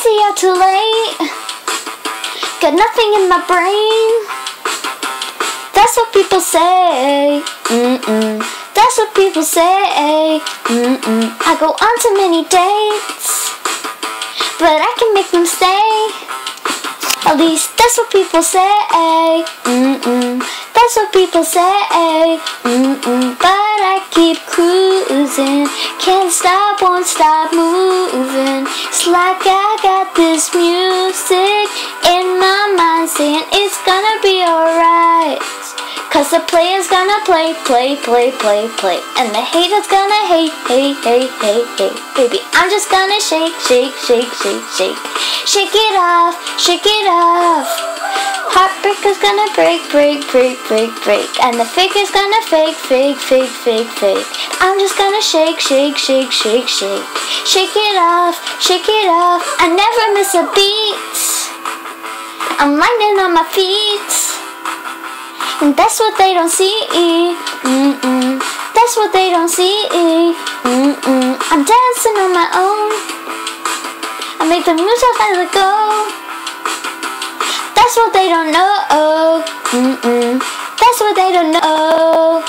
stay out too late. Got nothing in my brain. That's what people say. That's what people say. I go on too many dates, but I can make them stay. At least that's what people say. That's what people say. But I keep cruising, can't stop, won't stop moving. It's like I got this music in my mind saying it's gonna be alright. Cause the player's gonna play, play, play, play, play. And the hater's gonna hate, hate, hate, hate, hate. Baby, I'm just gonna shake, shake, shake, shake, shake. Shake it off, shake it off. Heartbreaker's gonna break, break, break, break, break. And the faker's gonna fake, fake, fake, fake, fake. I'm just gonna shake, shake, shake, shake, shake. Shake it off, shake it off. I never miss a beat. I'm landing on my feet. And that's what they don't see. That's what they don't see. I'm dancing on my own. I make the music as I go. That's what they don't know. That's what they don't know.